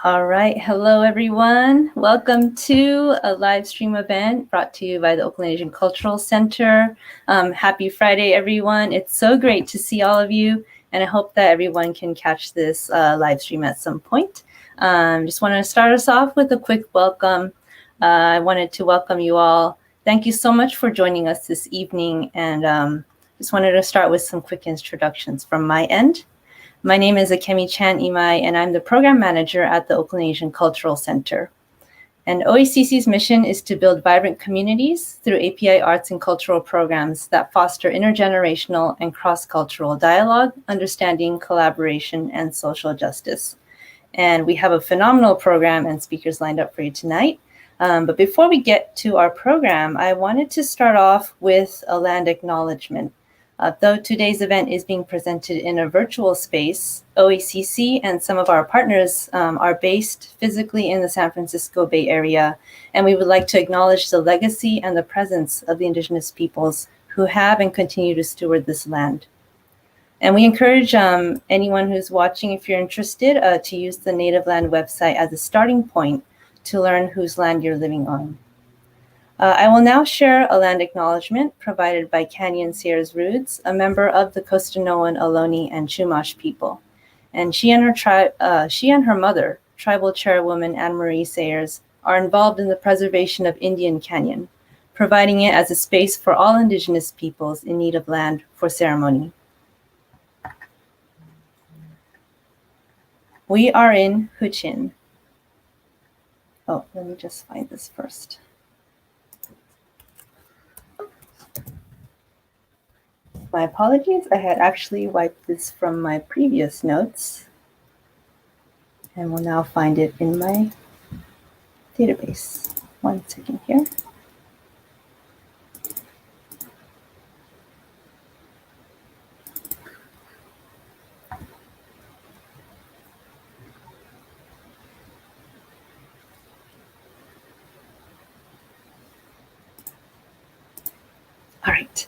All right. Hello, everyone. Welcome to a live stream event brought to you by the Oakland Asian Cultural Center. Happy Friday, everyone. It's so great to see all of you, and I hope that everyone can catch this live stream at some point. Just wanted to start us off with a quick welcome. I wanted to welcome you all. Thank you so much for joining us this evening, and just wanted to start with some quick introductions from my end. My name is Akemi Chan Imai, and I'm the program manager at the Oakland Asian Cultural Center. And OACC's mission is to build vibrant communities through API arts and cultural programs that foster intergenerational and cross-cultural dialogue, understanding, collaboration, and social justice. And we have a phenomenal program and speakers lined up for you tonight. But before we get to our program, I wanted to start off with a land acknowledgement. Though today's event is being presented in a virtual space, OACC and some of our partners are based physically in the San Francisco Bay Area, and we would like to acknowledge the legacy and the presence of the Indigenous peoples who have and continue to steward this land. And we encourage anyone who's watching, if you're interested, to use the Native Land website as a starting point to learn whose land you're living on. I will now share a land acknowledgement provided by Canyon Sears Roods, a member of the Costanoan, Ohlone, and Chumash people. And she and her mother, tribal chairwoman Anne-Marie Sayers, are involved in the preservation of Indian Canyon, providing it as a space for all Indigenous peoples in need of land for ceremony. We are in Huichin. Oh, let me just find this first. My apologies, I had actually wiped this from my previous notes and will now find it in my database. 1 second here. All right.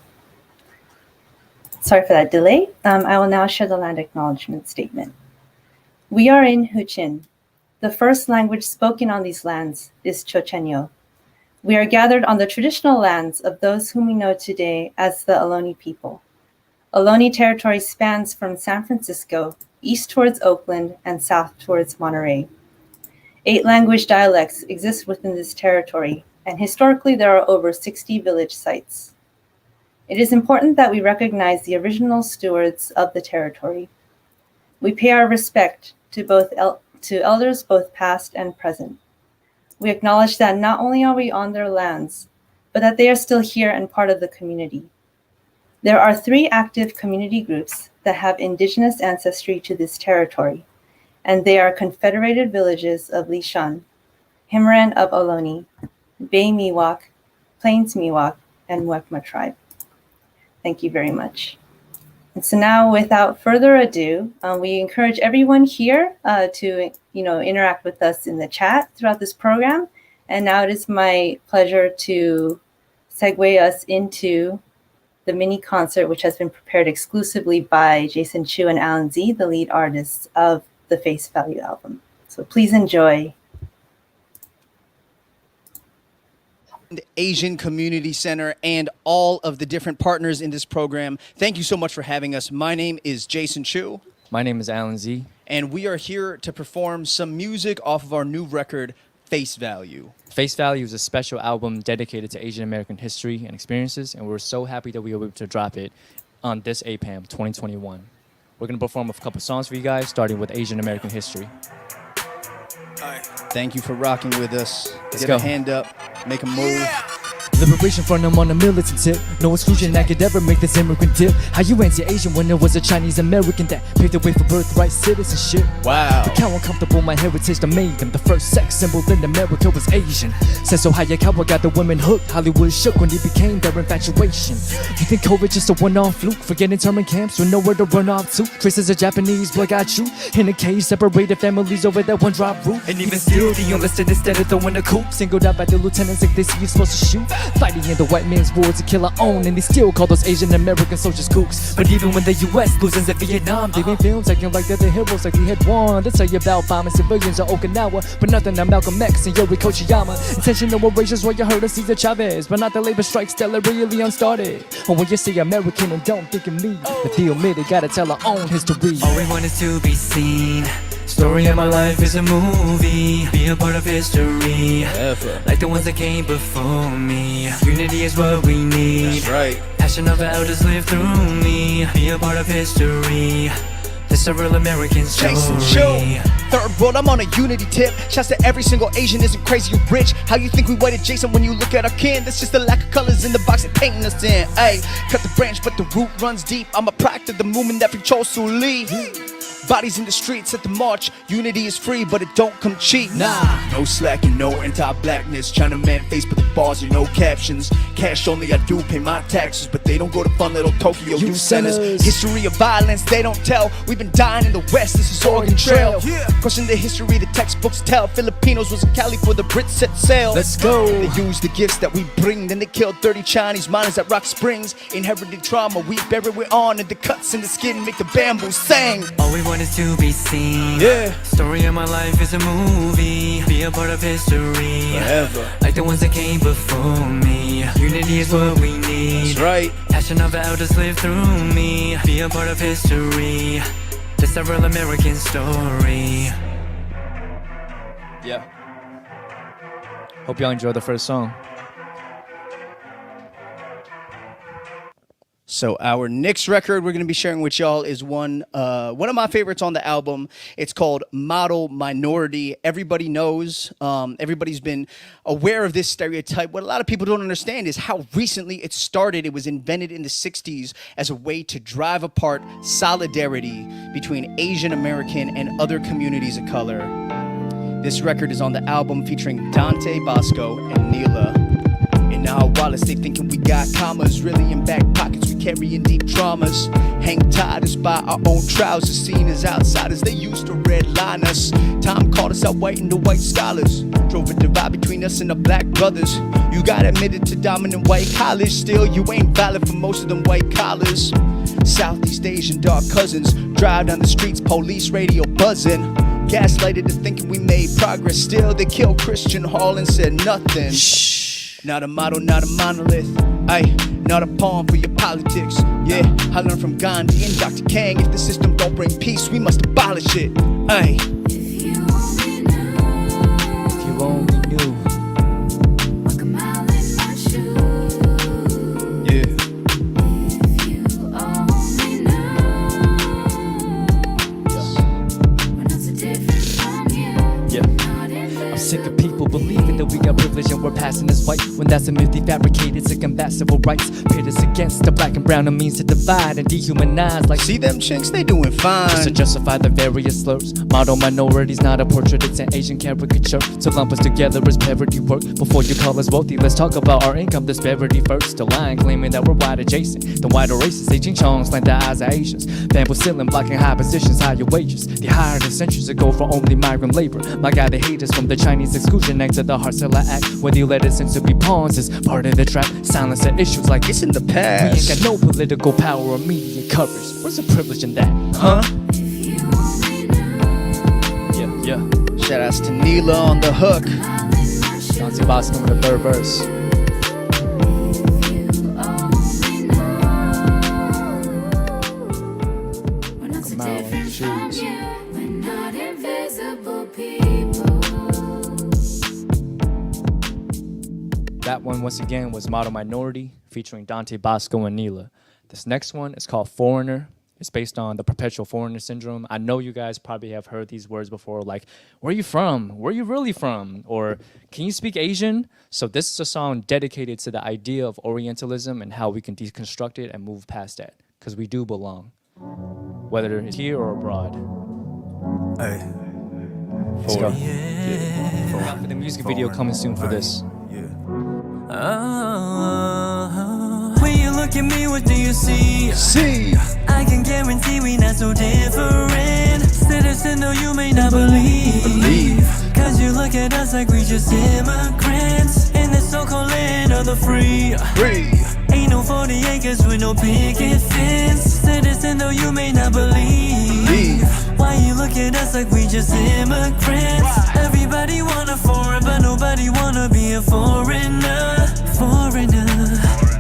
Sorry for that delay. I will now share the land acknowledgement statement. We are in Huichin. The first language spoken on these lands is Chochenyo. We are gathered on the traditional lands of those whom we know today as the Ohlone people. Ohlone territory spans from San Francisco, east towards Oakland, and south towards Monterey. 8 language dialects exist within this territory, and historically there are over 60 village sites. It is important that we recognize the original stewards of the territory. We pay our respect to elders both past and present. We acknowledge that not only are we on their lands, but that they are still here and part of the community. There are 3 active community groups that have Indigenous ancestry to this territory, and they are Confederated Villages of Lishan, Himran of Ohlone, Bay Miwok, Plains Miwok, and Mwekma tribe. Thank you very much. And so now, without further ado, we encourage everyone here to interact with us in the chat throughout this program. And now it is my pleasure to segue us into the mini concert, which has been prepared exclusively by Jason Chu and Alan Z, the lead artists of the Face Value album. So please enjoy. Asian Community Center and all of the different partners in this program. Thank you so much for having us. My name is Jason Chu. My name is Alan Z. And we are here to perform some music off of our new record, Face Value. Face Value is a special album dedicated to Asian American history and experiences, and we're so happy that we were able to drop it on this APAM 2021. We're going to perform a couple songs for you guys, starting with Asian American history. Thank you for rocking with us. Let's Get go. a hand up, make a move. Yeah. Liberation from them on a militant tip. No exclusion that could ever make this immigrant dip. How you anti-Asian when there was a Chinese American that paved the way for birthright citizenship? Wow. Look how uncomfortable my heritage that made them. The first sex symbol in America was Asian. Said so Hayakawa got the women hooked. Hollywood shook when it became their infatuation. You think COVID just a one-off fluke? Forget internment camps with nowhere to run off to. Traces of Japanese blood got you in a cage, separated families over that one drop roof. And even still, the enlisted instead of throwing a coup, singled out by the lieutenants like they see you supposed to shoot. Fighting in the white man's war to kill our own, and they still call those Asian American soldiers kooks. But even when the US loses in Vietnam, they made films acting like they're the heroes, like we had won. They tell you about bombing civilians on Okinawa, but nothing on Malcolm X and Yuri Kochiyama. Intentional erasures where you heard of Cesar Chavez, but not the labor strikes that are really unstarted. Or when you say American and don't think of me, if they omit it, gotta tell our own history. All we want is to be seen. Story of my life is a movie. Be a part of history. Ever. Like the ones that came before me. Unity is what we need. That's right. Passion of our elders live through me. Be a part of history. This a real American story. Jason, chill. Third world, I'm on a unity tip. Shouts to every single Asian isn't crazy or rich. How you think we waited, Jason, when you look at our kin? That's just the lack of colors in the box they painting us in. Ay, cut the branch, but the root runs deep. I'm a product of the movement that controls Su Lee. Bodies in the streets at the march. Unity is free, but it don't come cheap. Nah. No slacking, no anti-blackness. Chinaman face, but the bars and no captions. Cash only, I do pay my taxes, but they don't go to fun little Tokyo youth centers. History of violence, they don't tell. We've been dying in the West, this is Oregon Trail. Question the history the textbooks tell. Filipinos was in Cali for the Brits set sail. Let's go. They use the gifts that we bring, then they killed 30 Chinese miners at Rock Springs. Inherited trauma, we bury it on, and the cuts in the skin make the bamboo sing. All we want is to be seen. Yeah. Story of my life is a movie. Be a part of history. Forever. Like the ones that came before me. Unity is what we need. That's right. Passion of our elders live through me. Be a part of history. This a real American story. Yeah. Hope y'all enjoyed the first song. So our next record we're going to be sharing with y'all is one of my favorites on the album. It's called Model Minority. Everybody knows, everybody's been aware of this stereotype. What a lot of people don't understand is how recently it started. It was invented in the 60s as a way to drive apart solidarity between Asian American and other communities of color. This record is on the album featuring Dante Bosco and Neela. In our wallets, they thinking we got commas. Really in back pockets, we carrying deep traumas. Hang tied us by our own trousers. Seen as outsiders, they used to redline us. Time called us out white and the white scholars. Drove a divide between us and the black brothers. You got admitted to dominant white college. Still, you ain't valid for most of them white collars. Southeast Asian dark cousins drive down the streets, police radio buzzing. Gaslighted to thinking we made progress. Still, they killed Christian Hall and said nothing. Shh. Not a model, not a monolith. Aye, not a pawn for your politics. Yeah, I learned from Gandhi and Dr. Kang. If the system don't bring peace, we must abolish it. Aye. If you only knew. Walk a mile in my shoes. Yeah. If you only knew. We're not so different from you. Yeah. Not invisible. I'm sick of people believing that we got privilege and we're passing as white, when that's a myth they fabricated to combat civil rights. Pit us against the black and brown, a means to divide and dehumanize. Like, See them chinks, they doing fine. just to justify the various slurs. Model minority's not a portrait, it's an Asian caricature. To lump us together is parody work. Before you call us wealthy, let's talk about our income disparity first. The line claiming that we're white adjacent. The white races, they ching chongs like the eyes of Asians. Bamboo ceiling blocking high positions, higher wages. They hired us centuries ago for only migrant labor. My God, they hate us from the Chinese Exclusion Act to the Hartzella Act, where they let us in to be pawns is part of the trap. Silence at issues like It's in the we past. ain't got no political power or media coverage. Where's the privilege in that? Huh? If you only knew. Yeah. Shout outs to Neela on the hook. Mile in my shoes. Dante Bosco with the third verse. If you only knew. We're not so Come out, different from shoes. you. We're not invisible people. That one, once again, was Model Minority, featuring Dante Bosco and Neela. This next one is called Foreigner. It's based on the perpetual foreigner syndrome. I know you guys probably have heard these words before, like, where are you from? Where are you really from? Or, can you speak Asian? So this is a song dedicated to the idea of Orientalism and how we can deconstruct it and move past that. Because we do belong, whether it's here or abroad. Let's go. Look out for the music video coming soon for this. When you look at me, what do you see? See. I can guarantee we not so different. Citizen, though you may not believe. Cause you look at us like we just immigrants. In this so-called land of the free. Ain't no 40 acres with no picket fence. Citizen though you may not believe. Why you look at us like we just immigrants? Everybody want a foreign, but nobody wanna be a foreigner. Foreigner.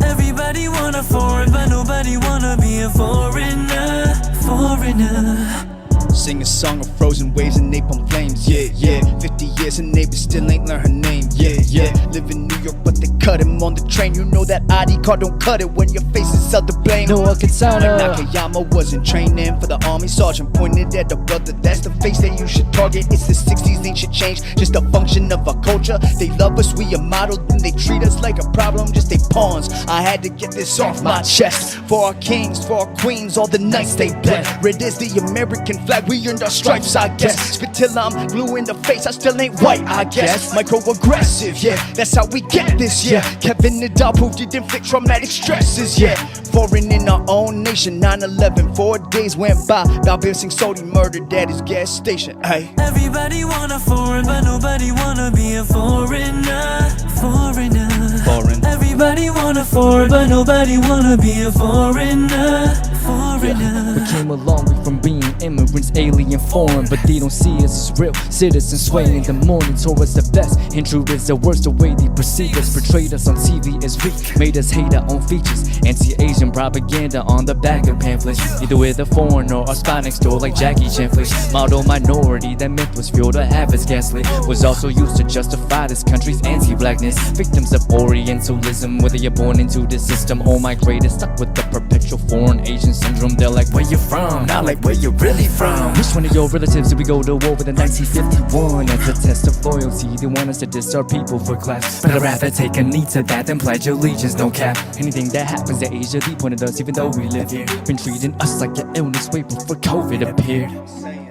Everybody want a foreign, but nobody wanna be a foreigner. Foreigner. Sing a song of frozen waves and napalm flames, yeah, yeah. 50 years and neighbors still ain't learned her name, yeah, yeah. Live in New York but they cut him on the train. You know that ID card don't cut it when your face is out to blame. No one can sound her. Nakayama wasn't training for the army. Sergeant pointed at the brother, that's the face that you should target. It's the 60s, ain't shit changed, just a function of our culture. They love us, we a model, then they treat us like a problem, just they pawns. I had to get this off my chest. For our kings, for our queens, all the nights they bled. Red is the American flag, we earned our stripes, I guess. Spit till I'm blue in the face, I still ain't white, I guess. Microaggressive, yeah, that's how we get this, yeah. Kevin Nadal proved it inflict traumatic stresses, yeah. Foreign in our own nation, 9/11, 4 days went by. Balbir Singh Sodhi murdered at his gas station, ayy. Everybody want a foreign, but nobody wanna be a foreigner. Foreigner. Foreign. Everybody want a foreign, but nobody wanna be a foreigner. Foreigner. We came a long way from being immigrants, alien, foreign, but they don't see us as real citizens. Swaying in the morning, told us the best, intruders the worst. The way they perceive us, portrayed us on TV as weak, made us hate our own features. Anti-Asian propaganda on the back of pamphlets. Either with a foreigner or spy next door like Jackie Chan flicks. Model minority, that myth was fueled to have us gaslit. Was also used to justify this country's anti-blackness. Victims of Orientalism, whether you're born into the system or migrated, stuck with the perpetual foreign Asian syndrome. They're like, where you from? Not like where you really from. Which one of your relatives did we go to war with in 1951? As a test of loyalty, they want us to diss our people for class. But I'd rather take a knee to that than pledge allegiance, no cap. Anything that happens to Asia, they pointed us even though we live here. Been treating us like an illness way before COVID appeared.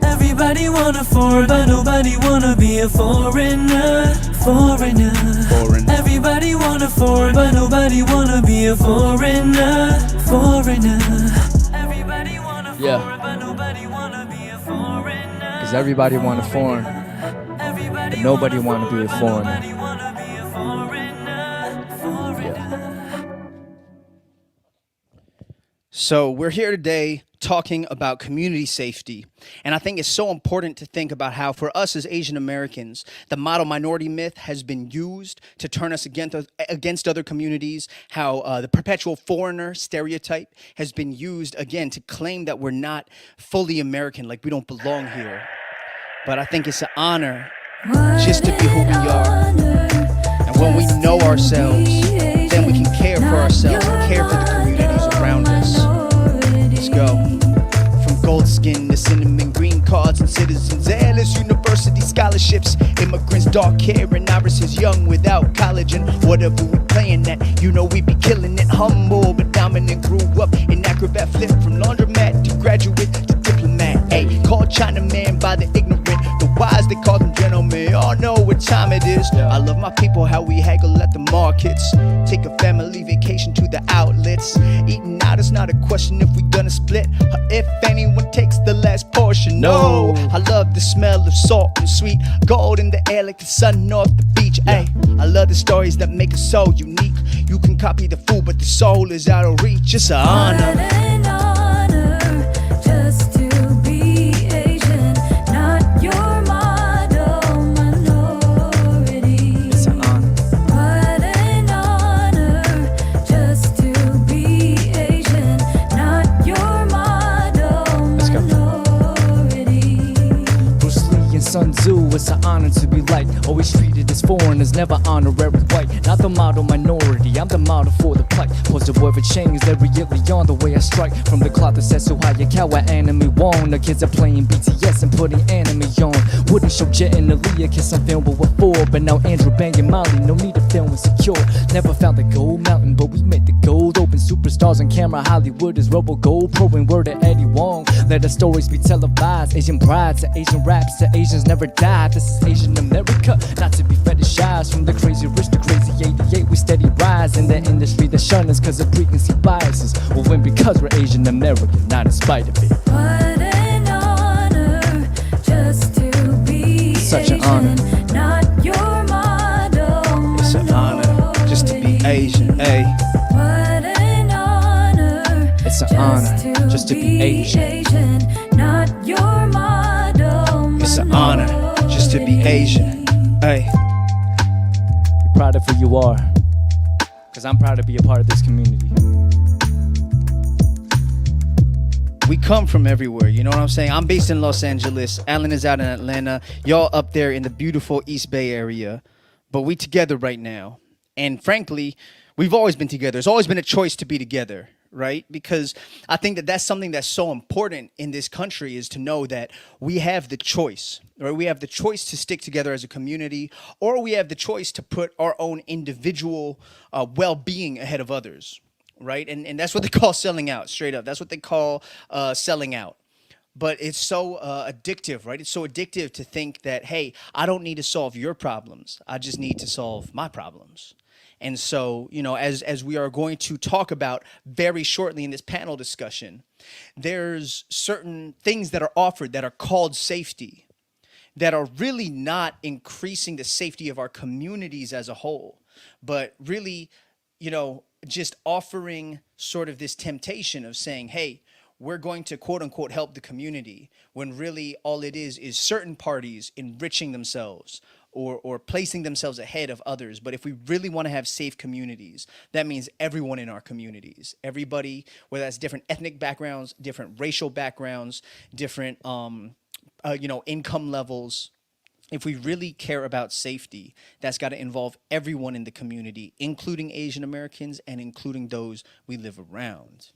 Everybody want a foreign, but nobody wanna be a foreigner. Foreigner. Foreign. Everybody want a foreign, but nobody wanna be a foreigner. Foreigner. Everybody want a Yeah. foreign, but nobody wanna be a foreigner. Cause everybody want a foreign, Everybody but nobody want wanna be a foreigner. Nobody wanna be a foreigner. Foreigner. So we're here today talking about community safety. And I think it's so important to think about how for us as Asian Americans, the model minority myth has been used to turn us against other communities, how the perpetual foreigner stereotype has been used again to claim that we're not fully American, like we don't belong here. But I think it's an honor just to be who we are. And when we know ourselves, then we can care for ourselves and care for the communities around us. Let's go. From gold skin to cinnamon green cards and citizens, endless university scholarships, immigrants dark hair and irises young without college, and whatever we playing at, you know we be killing it. Humble but dominant, grew up in acrobat, flip from laundromat to graduate to diplomat. Ayy, called Chinaman by the ignorant, the wise they call them gentlemen. Y'all know what time it is. I love my people, how we haggle at the markets, take a family vacation to the outlets. Eating out is not a question if we gonna split, or if anyone takes the last portion. No, I love the smell of salt and sweet gold in the air like the sun off the beach. Ayy, I love the stories that make us so unique. You can copy the food, but the soul is out of reach. It's an honor. What an honor just to be Asian, not your model minority. It's an honor. What an honor just to be Asian, not your model Let's go. minority. Bruce Lee and Sun Tzu, it's an honor to be like. Always treated as foreigners, never honorary white. Not the model minority, I'm the model for the plight. Pose the word for change, every on the way I strike. From the cloth that says so high, your cow anime won. The kids are playing BTS and putting anime on. Wouldn't show Jet and Aaliyah kiss on film but before. But now Andrew banging Molly, no need to film insecure. Never found the gold mountain, but we made the gold open. Superstars on camera, Hollywood is Robo Gold Pro and word to Eddie Wong. Let the stories be televised. Asian brides to Asian raps to Asians never died. This is Asian America, not to be fetishized. From the crazy rich to crazy 88, we steady rise in the industry that shun us cause of preconceived biases. We'll win because we're Asian American, not in spite of it. What an honor just to be Such an Asian, honor. not your model It's an honor. just to be Asian. Not your model. It's an honor just to be Asian. Hey. Be proud of who you are, because I'm proud to be a part of this community. We come from everywhere, you know what I'm saying? I'm based in Los Angeles. Alan is out in Atlanta. Y'all up there in the beautiful East Bay area. But we together right now. And frankly, we've always been together. It's always been a choice to be together, right? Because I think that that's something that's so important in this country, is to know that we have the choice, right? We have the choice to stick together as a community, or we have the choice to put our own individual well-being ahead of others. Right? And that's what they call selling out, straight up. That's what they call selling out. But it's so addictive, right? It's so addictive to think that, hey, I don't need to solve your problems. I just need to solve my problems. And so, you know, as we are going to talk about very shortly in this panel discussion, there's certain things that are offered that are called safety, that are really not increasing the safety of our communities as a whole, but really, you know, just offering sort of this temptation of saying, hey, we're going to quote unquote help the community, when really all it is certain parties enriching themselves or placing themselves ahead of others. But if we really want to have safe communities, that means everyone in our communities, everybody, whether that's different ethnic backgrounds, different racial backgrounds, different income levels. If we really care about safety, that's got to involve everyone in the community, including Asian Americans and including those we live around.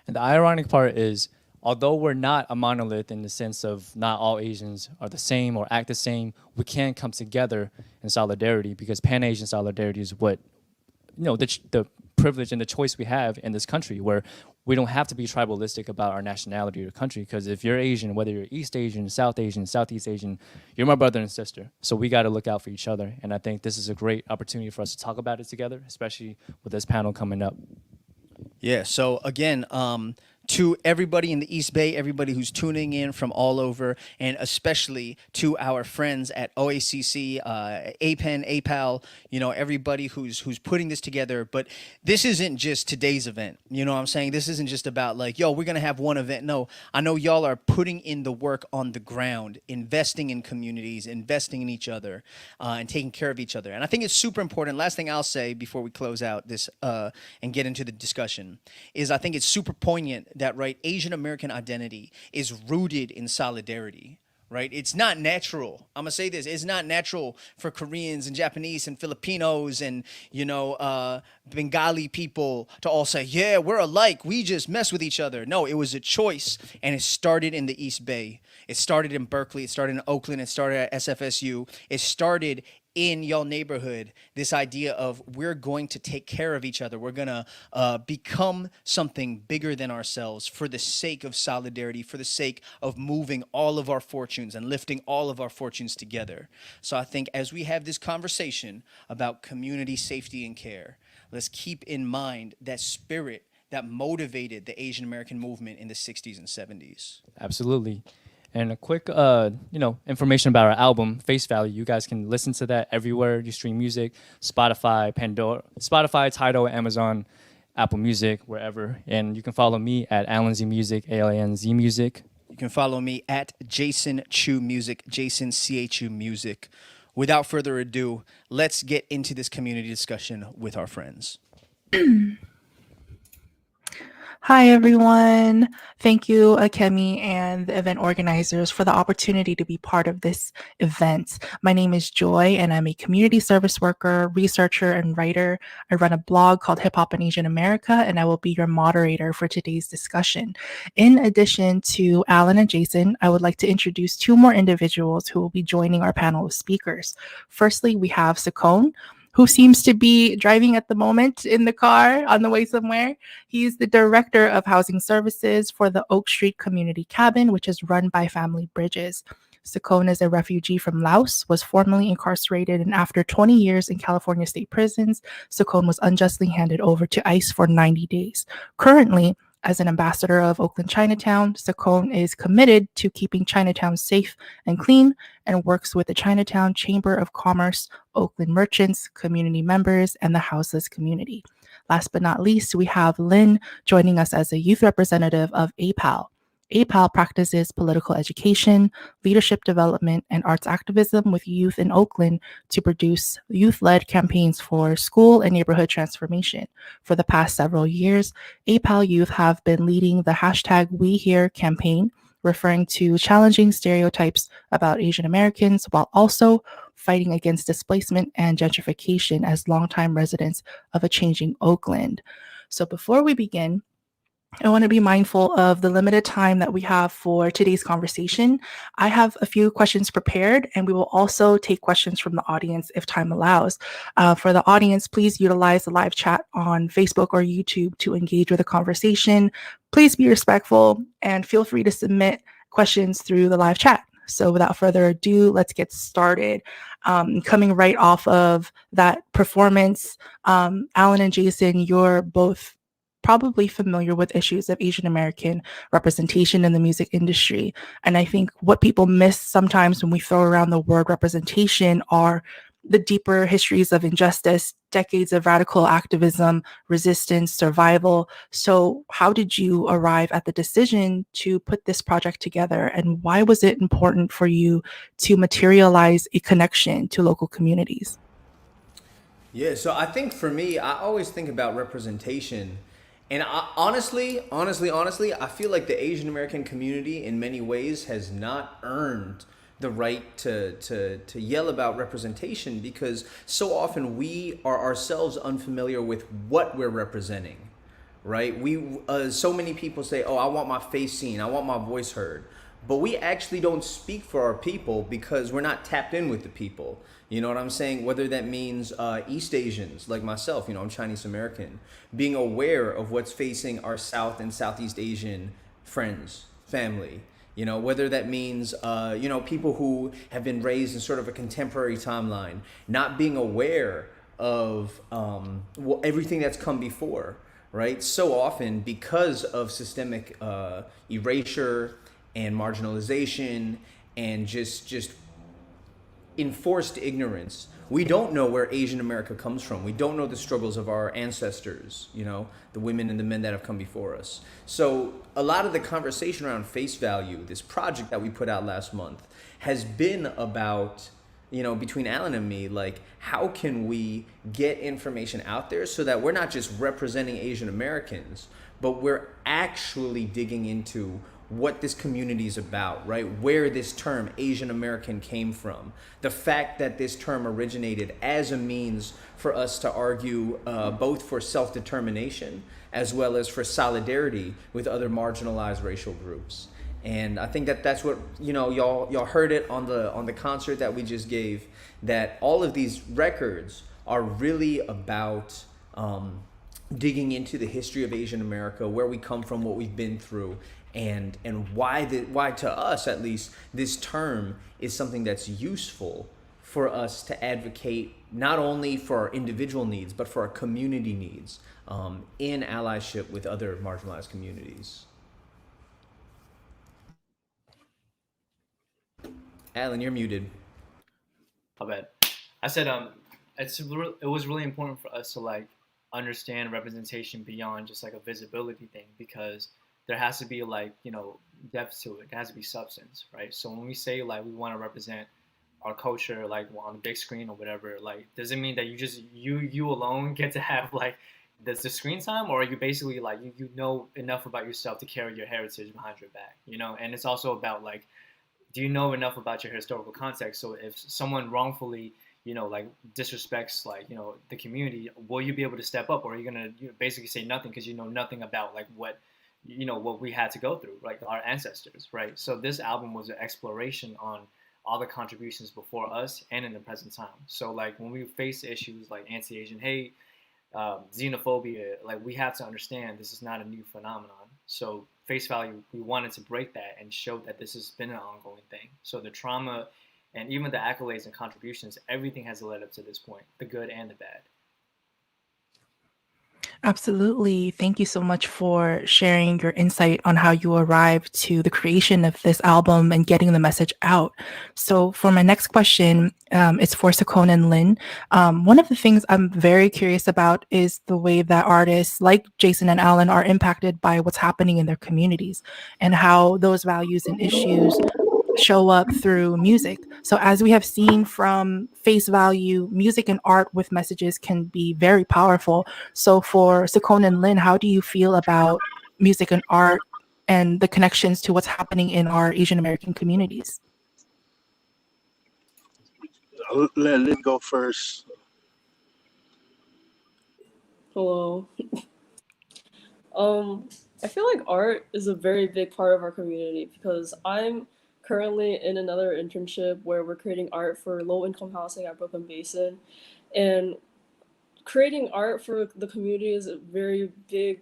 And the ironic part is, although we're not a monolith in the sense of not all Asians are the same or act the same, we can come together in solidarity, because Pan-Asian solidarity is what, you know, the privilege and the choice we have in this country, where we don't have to be tribalistic about our nationality or country, because if you're Asian, whether you're East Asian, Southeast Asian, you're my brother and sister. So we got to look out for each other. And I think this is a great opportunity for us to talk about it together, especially with this panel coming up. Yeah, so again, to everybody in the East Bay, everybody who's tuning in from all over, and especially to our friends at OACC, AYPAL, you know, everybody who's putting this together. But this isn't just today's event. You know what I'm saying? This isn't just about like, yo, we're going to have one event. No, I know y'all are putting in the work on the ground, investing in communities, investing in each other, and taking care of each other. And I think it's super important. Last thing I'll say before we close out this and get into the discussion is I think it's super poignant that, right, Asian American identity is rooted in solidarity, right? It's not natural. I'm gonna say this: it's not natural for Koreans and Japanese and Filipinos and, you know, Bengali people to all say, yeah, we're alike, we just mess with each other. No, it was a choice, and it started in the East Bay. It started in Berkeley. It started in Oakland. It started at SFSU. It started in your neighborhood, this idea of we're going to take care of each other. We're going to become something bigger than ourselves for the sake of solidarity, for the sake of moving all of our fortunes and lifting all of our fortunes together. So I think as we have this conversation about community safety and care, let's keep in mind that spirit that motivated the Asian American movement in the 60s and 70s. Absolutely. And a quick, information about our album, Face Value. You guys can listen to that everywhere you stream music: Spotify, Pandora, Spotify, Tidal, Amazon, Apple Music, wherever. And you can follow me at Alan Z Music, ALANZ Music. You can follow me at Jason Chu Music, Jason CHU Music. Without further ado, let's get into this community discussion with our friends. Hi, everyone. Thank you, Akemi and the event organizers, for the opportunity to be part of this event. My name is Joy, and I'm a community service worker, researcher, and writer. I run a blog called Hip Hop in Asian America, and I will be your moderator for today's discussion. In addition to Alan and Jason, I would like to introduce two more individuals who will be joining our panel of speakers. Firstly, we have Sakhone, who seems to be driving at the moment in the car on the way somewhere. He's the Director of Housing Services for the Oak Street Community Cabin, which is run by Family Bridges. Sakhone is a refugee from Laos, was formerly incarcerated, and after 20 years in California state prisons, Sakhone was unjustly handed over to ICE for 90 days. Currently, as an ambassador of Oakland Chinatown, Sakhone is committed to keeping Chinatown safe and clean and works with the Chinatown Chamber of Commerce, Oakland merchants, community members, and the houseless community. Last but not least, we have Lynn joining us as a youth representative of AYPAL. AYPAL practices political education, leadership development, and arts activism with youth in Oakland to produce youth-led campaigns for school and neighborhood transformation. For the past several years, AYPAL youth have been leading the hashtag We Here campaign, referring to challenging stereotypes about Asian Americans while also fighting against displacement and gentrification as longtime residents of a changing Oakland. So before we begin, I want to be mindful of the limited time that we have for today's conversation. I have a few questions prepared, and we will also take questions from the audience if time allows. For the audience, please utilize the live chat on Facebook or YouTube to engage with the conversation. Please be respectful and feel free to submit questions through the live chat. So without further ado, let's get started. Coming right off of that performance, Alan and Jason, you're both probably familiar with issues of Asian American representation in the music industry. And I think what people miss sometimes when we throw around the word representation are the deeper histories of injustice, decades of radical activism, resistance, survival. So how did you arrive at the decision to put this project together? And why was it important for you to materialize a connection to local communities? Yeah, so I think for me, I always think about representation. And honestly, I feel like the Asian American community in many ways has not earned the right to yell about representation, because so often we are ourselves unfamiliar with what we're representing, right? So many people say, oh, I want my face seen, I want my voice heard. But we actually don't speak for our people because we're not tapped in with the people. You know what I'm saying? Whether that means East Asians like myself, I'm Chinese American, being aware of what's facing our South and Southeast Asian friends, family. Whether that means, people who have been raised in sort of a contemporary timeline, not being aware of everything that's come before, right? So often, because of systemic erasure and marginalization and just enforced ignorance, we don't know where Asian America comes from. We don't know the struggles of our ancestors, the women and the men that have come before us. So a lot of the conversation around face value, this project that we put out last month, has been about, between Alan and me, like, how can we get information out there so that we're not just representing Asian Americans, but we're actually digging into what this community is about, right? Where this term Asian American came from. The fact that this term originated as a means for us to argue both for self-determination as well as for solidarity with other marginalized racial groups. And I think that that's what, y'all heard it on the concert that we just gave, that all of these records are really about digging into the history of Asian America, where we come from, what we've been through, and why to us at least this term is something that's useful for us to advocate not only for our individual needs but for our community needs in allyship with other marginalized communities. Alan, you're muted. My bad. I said it was really important for us to understand representation beyond just a visibility thing, because there has to be depth to it. There has to be substance, right? So when we say we want to represent our culture on the big screen or whatever, doesn't mean that you alone get to have the screen time, or are you basically you know enough about yourself to carry your heritage behind your back, And it's also about do you know enough about your historical context? So if someone wrongfully disrespects the community, will you be able to step up, or are you gonna basically say nothing because you know nothing about what we had to go through, our ancestors, right? So this album was an exploration on all the contributions before us and in the present time. So when we face issues like anti-Asian hate, xenophobia, we have to understand this is not a new phenomenon. So face value, we wanted to break that and show that this has been an ongoing thing. So the trauma and even the accolades and contributions, everything has led up to this point, the good and the bad. Absolutely. Thank you so much for sharing your insight on how you arrived to the creation of this album and getting the message out. So, for my next question, it's for Sakhone and Lynn. One of the things I'm very curious about is the way that artists like Jason and Alan are impacted by what's happening in their communities and how those values and issues show up through music. So, as we have seen from face value, music and art with messages can be very powerful. So, for Sakhone and Lynn, how do you feel about music and art and the connections to what's happening in our Asian American communities? I'll let Lynn go first. Hello. I feel like art is a very big part of our community because I'm currently in another internship where we're creating art for low income housing at Brooklyn Basin. And creating art for the community is a very big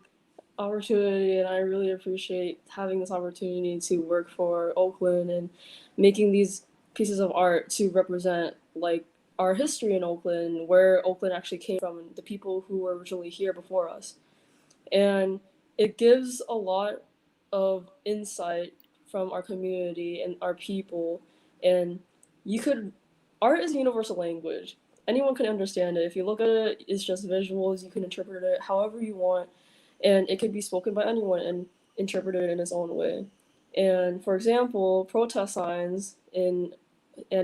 opportunity, and I really appreciate having this opportunity to work for Oakland and making these pieces of art to represent like our history in Oakland, where Oakland actually came from, and the people who were originally here before us. And it gives a lot of insight from our community and our people. And you could, art is a universal language. Anyone can understand it. If you look at it, it's just visuals. You can interpret it however you want, and it could be spoken by anyone and interpreted in its own way. And for example, protest signs in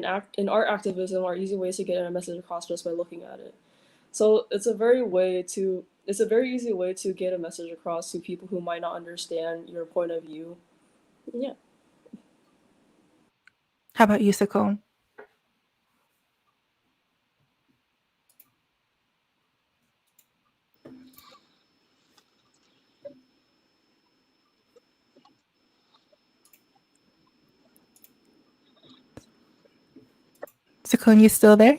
art activism are easy ways to get a message across just by looking at it. So it's a very easy way to get a message across to people who might not understand your point of view. Yeah. How about you, Sakhone? Sakhone, you still there?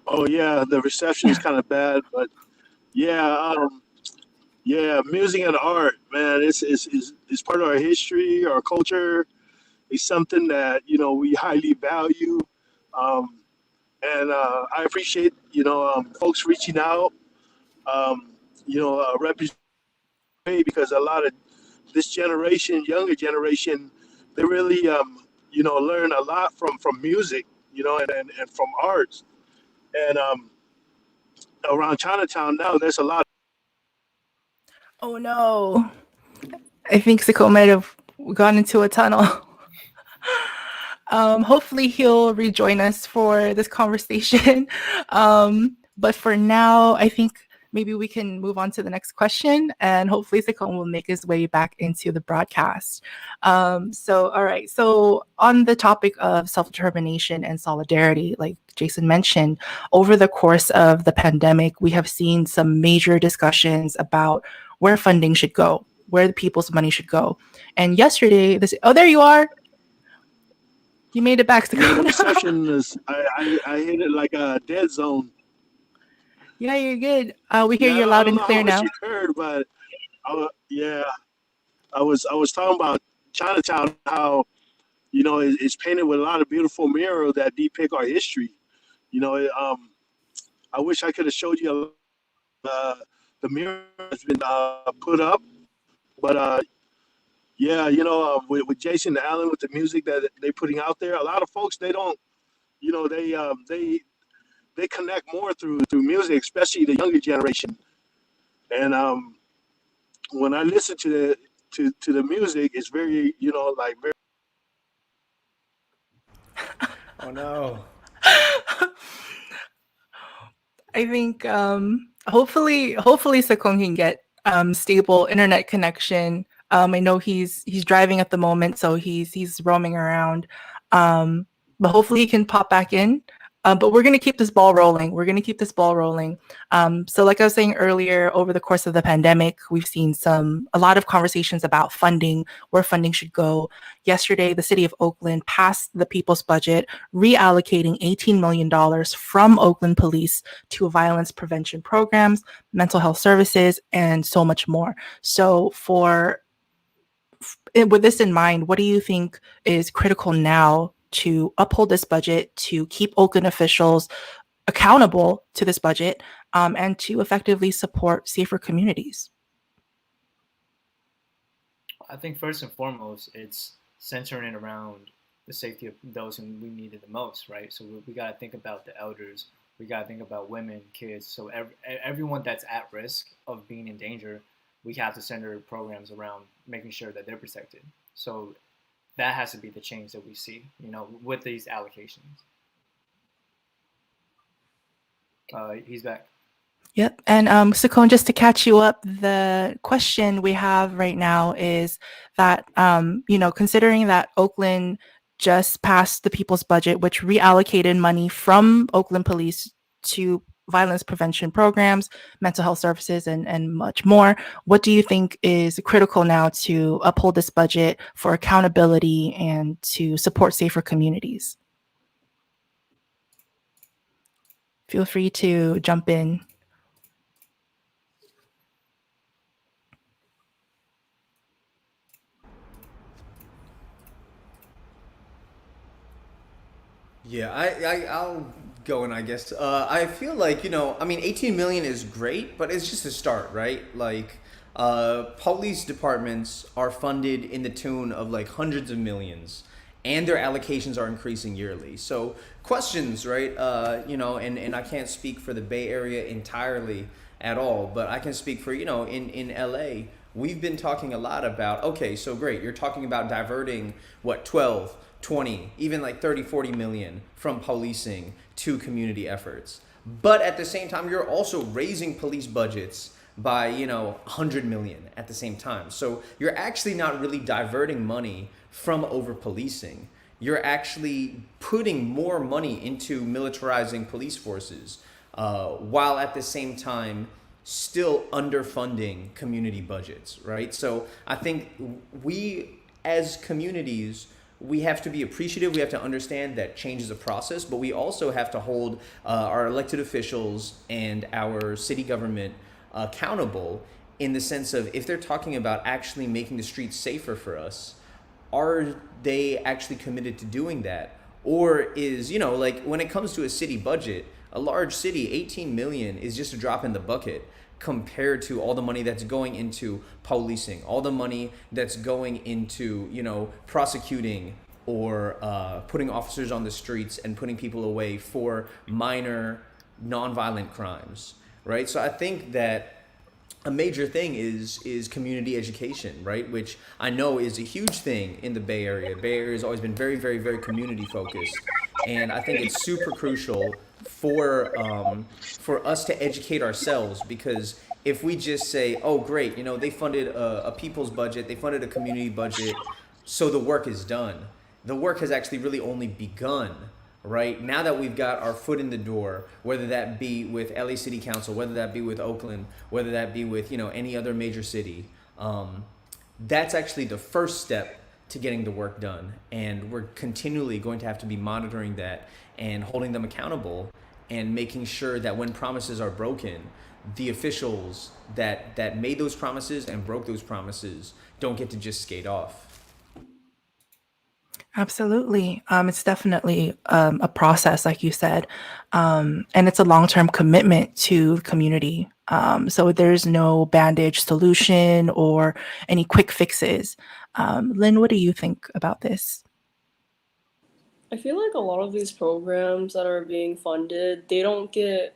Oh yeah, the reception is kind of bad, but yeah, yeah, music and art, man, it's part of our history, our culture. It's something that we highly value, um, and I appreciate folks reaching out, representing because a lot of this generation, younger generation, they really learn a lot from music, and from arts, and around Chinatown now, there's a lot. Oh no. I think Sakhone might have gone into a tunnel. Hopefully he'll rejoin us for this conversation. But for now, I think maybe we can move on to the next question, and hopefully Sakhone will make his way back into the broadcast. All right. So on the topic of self-determination and solidarity, like Jason mentioned, over the course of the pandemic, we have seen some major discussions about where funding should go, where the people's money should go. And yesterday, oh, there you are. You made it back to Yeah, the reception is. I hit it like a dead zone. Yeah, you're good. We hear Yeah, you I loud don't and know how clear much now. you heard, but yeah, I was talking about Chinatown, how it's painted with a lot of beautiful murals that depict our history. I wish I could have showed you the mural that's been put up, but yeah, with Jason and Allen with the music that they're putting out there, a lot of folks they don't, they connect more through music, especially the younger generation. And when I listen to the music, it's very like very. Oh no. I think hopefully Sakhone can get stable internet connection. I know he's driving at the moment, so he's roaming around. But hopefully he can pop back in. But we're gonna keep this ball rolling. We're gonna keep this ball rolling. So like I was saying earlier, over the course of the pandemic, we've seen a lot of conversations about funding, where funding should go. Yesterday, the city of Oakland passed the people's budget, reallocating $18 million from Oakland Police to violence prevention programs, mental health services, and so much more. So with this in mind, what do you think is critical now to uphold this budget, to keep Oakland officials accountable to this budget and to effectively support safer communities? I think first and foremost, it's centering it around the safety of those who we need it the most, right? So we got to think about the elders. We got to think about women, kids. So everyone that's at risk of being in danger, we have to center programs around making sure that they're protected. So that has to be the change that we see, with these allocations. He's back. Yep. And Sakhone, just to catch you up, the question we have right now is that, considering that Oakland just passed the People's Budget, which reallocated money from Oakland Police to violence prevention programs, mental health services, and much more, what do you think is critical now to uphold this budget for accountability and to support safer communities? Feel free to jump in. Yeah, I'll go in, I guess. I feel like, 18 million is great, but it's just a start, right? Like, police departments are funded in the tune of like hundreds of millions, and their allocations are increasing yearly. So questions, right? And I can't speak for the Bay Area entirely at all, but I can speak for, in LA, we've been talking a lot about, okay, so great, you're talking about diverting, 12, 20, even like 30, 40 million from policing to community efforts. But at the same time, you're also raising police budgets by, 100 million at the same time. So you're actually not really diverting money from over policing. You're actually putting more money into militarizing police forces, while at the same time still underfunding community budgets, right? So I think we as communities, we have to be appreciative. We have to understand that change is a process, but we also have to hold our elected officials and our city government accountable in the sense of, if they're talking about actually making the streets safer for us, are they actually committed to doing that? Or is, like when it comes to a city budget, a large city, 18 million is just a drop in the bucket compared to all the money that's going into policing, all the money that's going into, prosecuting or putting officers on the streets and putting people away for minor nonviolent crimes, right? So I think that a major thing is community education, right? Which I know is a huge thing in the Bay Area. Bay Area has always been very, very, very community focused. And I think it's super crucial for us to educate ourselves, because if we just say, oh, great, they funded a people's budget, they funded a community budget, so the work is done. The work has actually really only begun, right? Now that we've got our foot in the door, whether that be with LA City Council, whether that be with Oakland, whether that be with, any other major city, that's actually the first step to getting the work done. And we're continually going to have to be monitoring that and holding them accountable and making sure that when promises are broken, the officials that made those promises and broke those promises don't get to just skate off. Absolutely. It's definitely a process, like you said, and it's a long-term commitment to the community. So there's no bandage solution or any quick fixes. Lynn, what do you think about this? I feel like a lot of these programs that are being funded, they don't get,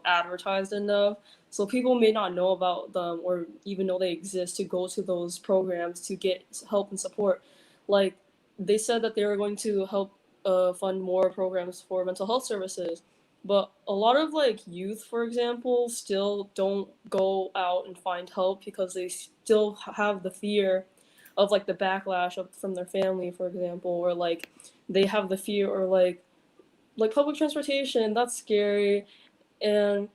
advertised enough. So people may not know about them or even know they exist to go to those programs to get help and support. Like, they said that they were going to help fund more programs for mental health services, but a lot of youth, for example, still don't go out and find help because they still have the fear of the backlash from their family, for example, or they have the fear, or like public transportation, that's scary, and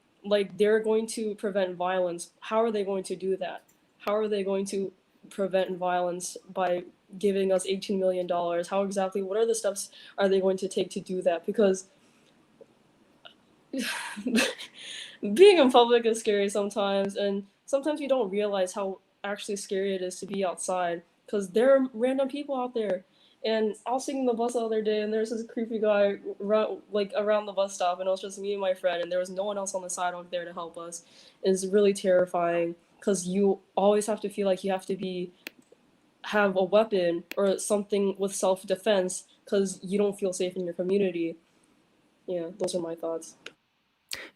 they're going to prevent violence. How are they going to do that? How are they going to prevent violence by giving us $18 million? What are the steps are they going to take to do that? Because being in public is scary sometimes, and sometimes you don't realize how actually scary it is to be outside, because there are random people out there, And I was taking the bus the other day, and there's this creepy guy around the bus stop, and it was just me and my friend, and there was no one else on the sidewalk there to help us. It's really terrifying because you always have to feel like you have to have a weapon or something with self-defense because you don't feel safe in your community. Yeah, those are my thoughts.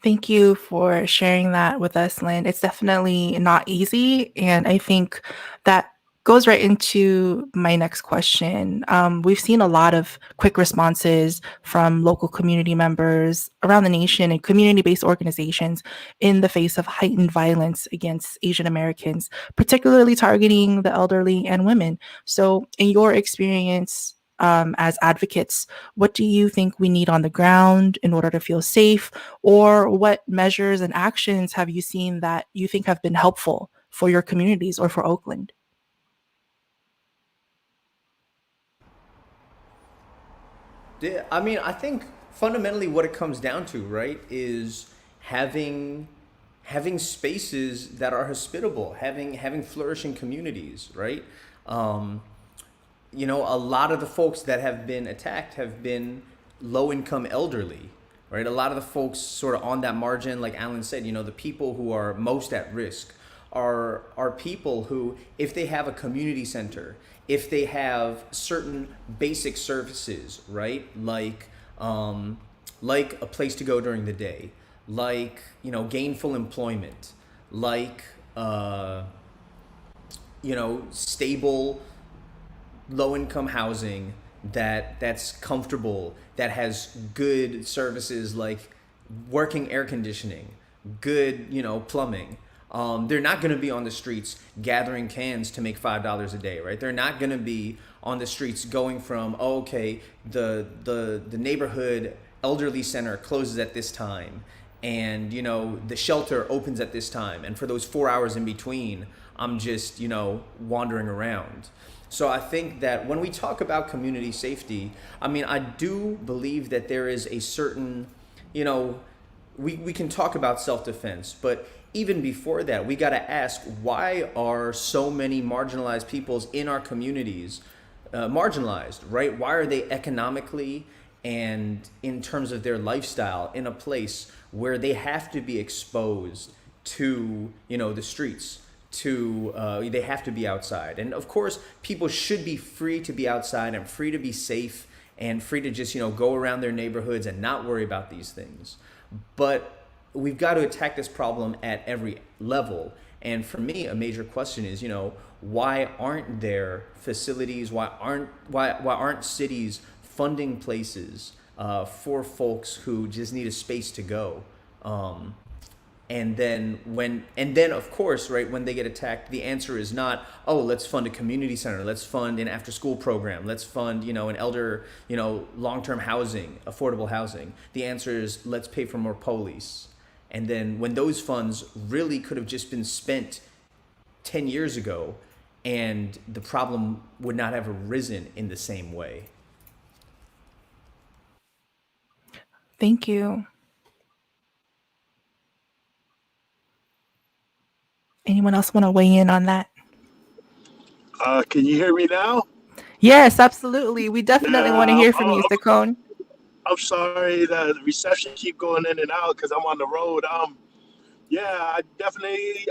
Thank you for sharing that with us, Lynn. It's definitely not easy. And I think that goes right into my next question. We've seen a lot of quick responses from local community members around the nation and community based organizations in the face of heightened violence against Asian Americans, particularly targeting the elderly and women. So, in your experience, as advocates, what do you think we need on the ground in order to feel safe? Or what measures and actions have you seen that you think have been helpful for your communities or for Oakland? Yeah, I mean, I think fundamentally what it comes down to, right, is having spaces that are hospitable, having flourishing communities, right? Um, a lot of the folks that have been attacked have been low income elderly, right? A lot of the folks sort of on that margin, like Alan said, the people who are most at risk are people who, if they have a community center, if they have certain basic services, right? Like a place to go during the day, like, gainful employment, like, stable low income housing that's comfortable, that has good services like working air conditioning, good, plumbing. They're not going to be on the streets gathering cans to make $5 a day, right? They're not going to be on the streets going from, the neighborhood elderly center closes at this time, and the shelter opens at this time, and for those 4 hours in between, I'm just wandering around. So I think that when we talk about community safety, I mean, I do believe that there is a certain, we can talk about self-defense, but even before that, we got to ask, why are so many marginalized peoples in our communities marginalized, right? Why are they economically and in terms of their lifestyle in a place where they have to be exposed to, the streets? They have to be outside, and of course people should be free to be outside and free to be safe and free to just go around their neighborhoods and not worry about these things. But we've got to attack this problem at every level, and for me a major question is, why aren't there facilities, why aren't cities funding places for folks who just need a space to go? And then of course, right, when they get attacked, the answer is not, let's fund a community center, let's fund an after school program, let's fund, an elder, long-term housing, affordable housing. The answer is, let's pay for more police. And then when those funds really could have just been spent 10 years ago, and the problem would not have arisen in the same way. Thank you. Anyone else want to weigh in on that? Can you hear me now? Yes, absolutely. We definitely want to hear from you, Sakhone. I'm sorry, the reception keep going in and out because I'm on the road. I definitely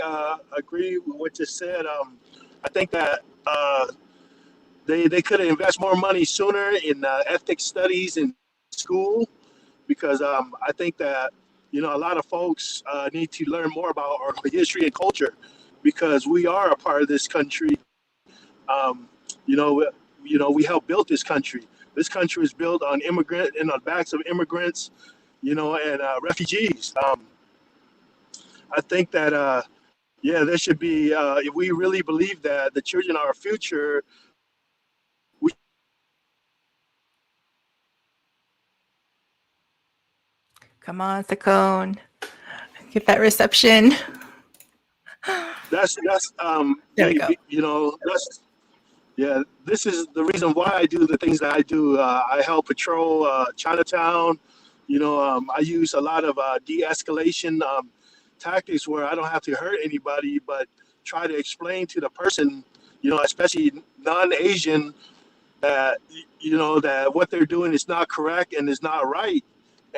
agree with what you said. I think that they could have invested more money sooner in ethnic studies in school, because I think that a lot of folks need to learn more about our history and culture, because we are a part of this country. Um, we helped build this country. This country was built on the backs of immigrants, and refugees. I think that there should be. If we really believe that the children are our future, we. Come on, Sakhone. Get that reception. That's There we go. This is the reason why I do the things that I do. I help patrol Chinatown. I use a lot of de-escalation tactics where I don't have to hurt anybody, but try to explain to the person, especially non-Asian, that that what they're doing is not correct and is not right,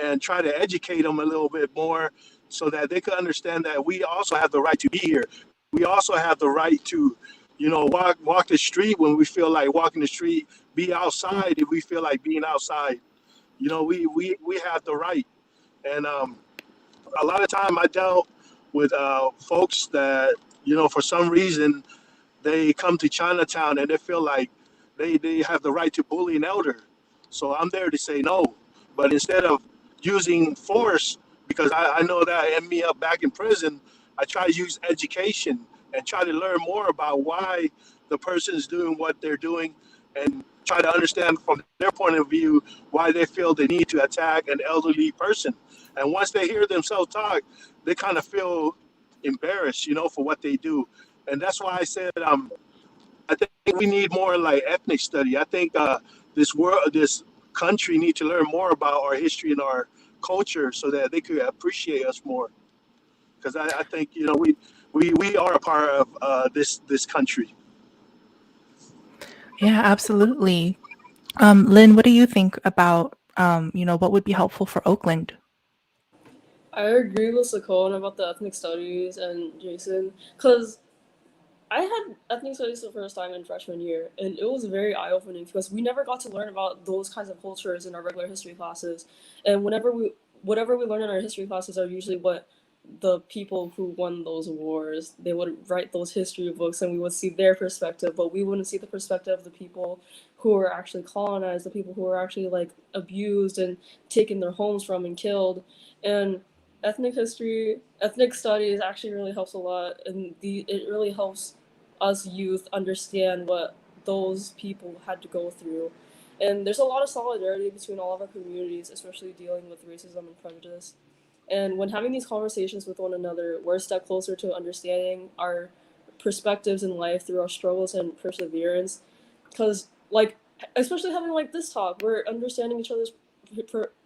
and try to educate them a little bit more so that they can understand that we also have the right to be here. We also have the right to walk the street when we feel like walking the street, be outside if we feel like being outside. We have the right. And a lot of time I dealt with folks that for some reason they come to Chinatown and they feel like they have the right to bully an elder. So I'm there to say no. But instead of using force, because I know that end me up back in prison, I try to use education and try to learn more about why the person is doing what they're doing, and try to understand from their point of view why they feel they need to attack an elderly person. And once they hear themselves talk, they kind of feel embarrassed, for what they do. And that's why I said I think we need more like ethnic study. I think this country need to learn more about our history and our culture so that they could appreciate us more. Because I think we are a part of this country. Yeah, absolutely. Lynn, what do you think about, what would be helpful for Oakland? I agree with Sakhone about the ethnic studies and Jason, because I had ethnic studies the first time in freshman year, and it was very eye-opening because we never got to learn about those kinds of cultures in our regular history classes. And whatever we learn in our history classes are usually what the people who won those wars, they would write those history books, and we would see their perspective, but we wouldn't see the perspective of the people who were actually colonized, the people who were actually like abused and taken their homes from and killed. And ethnic studies actually really helps a lot, and it really helps us youth understand what those people had to go through. And there's a lot of solidarity between all of our communities, especially dealing with racism and prejudice. And when having these conversations with one another, we're a step closer to understanding our perspectives in life through our struggles and perseverance. Because, like, especially having like this talk, we're understanding each other's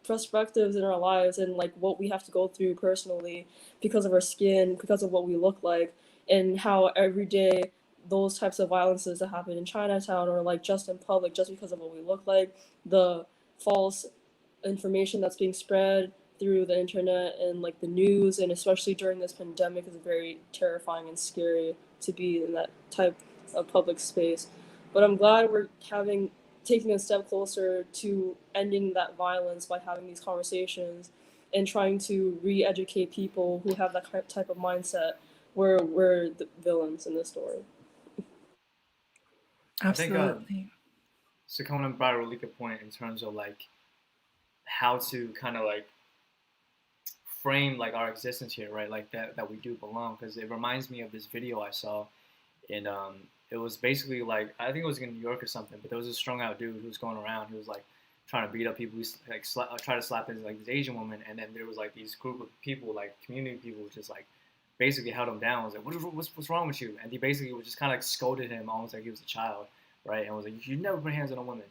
perspectives in our lives and like what we have to go through personally because of our skin, because of what we look like, and how every day those types of violences that happen in Chinatown or like just in public, just because of what we look like, the false information that's being spread through the internet and like the news, and especially during this pandemic, is very terrifying and scary to be in that type of public space. But I'm glad we're taking a step closer to ending that violence by having these conversations and trying to re-educate people who have that type of mindset where we're the villains in this story. Absolutely. Sakhone brought a really good point in terms of like how to kind of like frame like our existence here, right? Like that we do belong, because it reminds me of this video I saw, and it was basically like, I think it was in New York or something, but there was a strung out dude who was going around who was like trying to beat up people, like try to slap into like this Asian woman, and then there was like these group of people, like community people, just like basically held him down. Was like, what's wrong with you? And he basically was just kind of like scolded him almost like he was a child, right? And was like, you never put hands on a woman.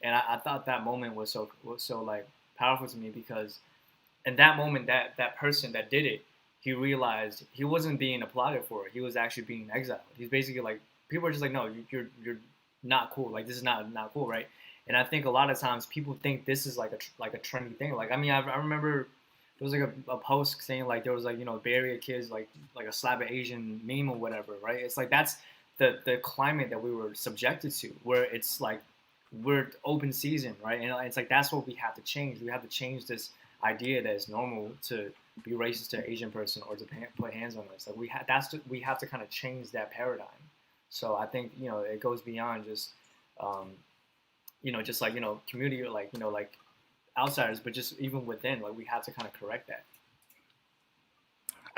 And I thought that moment was so like powerful to me, because in that moment, that person that did it, he realized he wasn't being applauded for it. He was actually being exiled. He's basically like, people are just like, no, you're not cool. Like, this is not cool, right? And I think a lot of times people think this is like a trendy thing. Like, I mean, I remember there was like a post saying like there was like, Bay Area kids like a slap an Asian meme or whatever, right? It's like that's the climate that we were subjected to, where it's like we're open season, right? And it's like that's what we have to change. We have to change this idea that it's normal to be racist to an Asian person or to put hands on us. Like we have to kind of change that paradigm. So I think it goes beyond just just like community, or like like outsiders, but just even within, like we have to kind of correct that.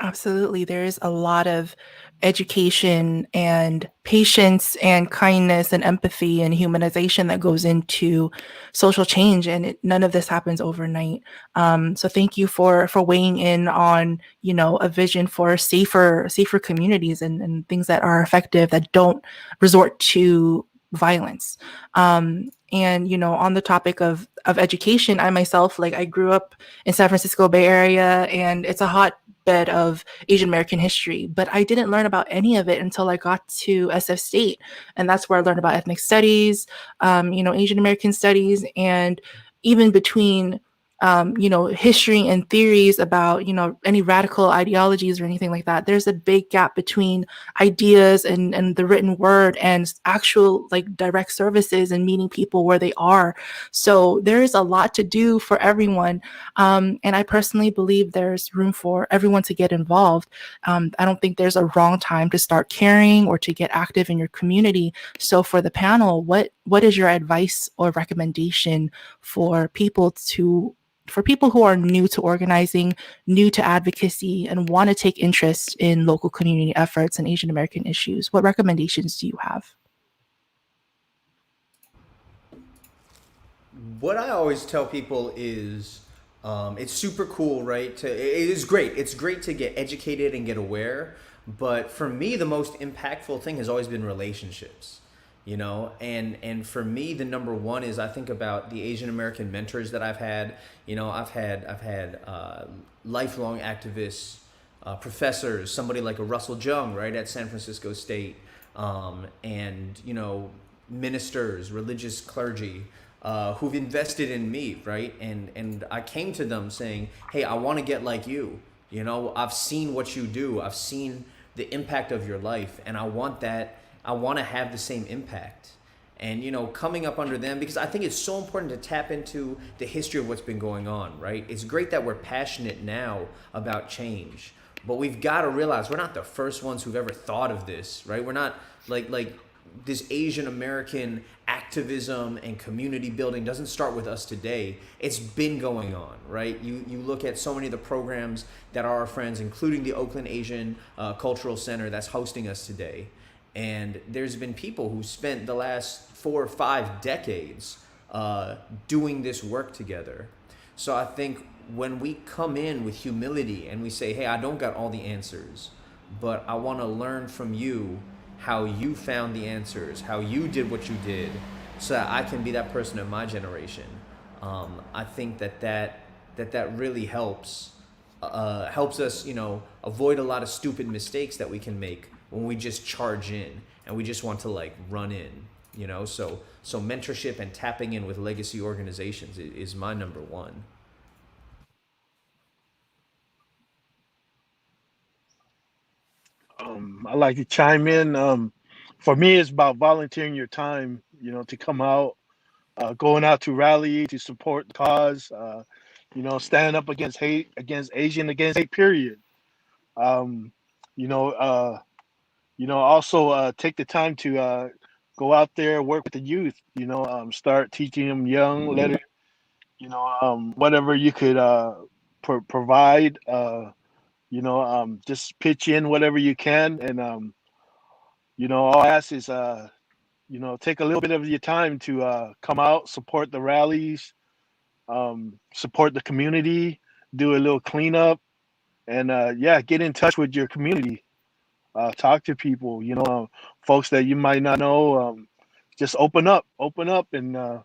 Absolutely. There's a lot of education and patience and kindness and empathy and humanization that goes into social change, and none of this happens overnight. So thank you for weighing in on a vision for safer communities and things that are effective, that don't resort to violence. And on the topic of education, I myself, like, I grew up in San Francisco Bay Area, and it's a hot hotbed of Asian American history, but I didn't learn about any of it until I got to SF State. And that's where I learned about ethnic studies, Asian American studies, and even between history and theories about, any radical ideologies or anything like that. There's a big gap between ideas and the written word and actual like direct services and meeting people where they are. So there is a lot to do for everyone. And I personally believe there's room for everyone to get involved. I don't think there's a wrong time to start caring or to get active in your community. So for the panel, what is your advice or recommendation for people who are new to organizing, new to advocacy, and want to take interest in local community efforts and Asian American issues? What recommendations do you have? What I always tell people is it's super cool, right? It is great. It's great to get educated and get aware. But for me, the most impactful thing has always been relationships. And for me, the number one is I think about the Asian American mentors that I've had. I've had lifelong activists, professors, somebody like a Russell Jung, right, at San Francisco State, and ministers, religious clergy, who've invested in me, right? And I came to them saying, hey, I want to get like you. I've seen what you do. I've seen the impact of your life, and I want to have the same impact. And coming up under them, because I think it's so important to tap into the history of what's been going on, right? It's great that we're passionate now about change, but we've got to realize we're not the first ones who've ever thought of this, right? We're not like this Asian American activism and community building doesn't start with us today. It's been going on, right? You look at so many of the programs that are our friends, including the Oakland Asian Cultural Center that's hosting us today. And there's been people who spent the last 4 or 5 decades doing this work together. So I think when we come in with humility and we say, hey, I don't got all the answers, but I want to learn from you how you found the answers, how you did what you did, so that I can be that person of my generation. I think that really helps us, avoid a lot of stupid mistakes that we can make when we just charge in and we just want to run in, So mentorship and tapping in with legacy organizations is my number one. I like to chime in. For me, it's about volunteering your time, to come out, going out to rally, to support the cause, standing up against hate, against hate, period. Um, you know, uh, also take the time to go out there, work with the youth, start teaching them young, whatever you could provide, just pitch in whatever you can. And, all I ask is, take a little bit of your time to come out, support the rallies, support the community, do a little cleanup, and get in touch with your community. Talk to people, folks that you might not know. Just open up, and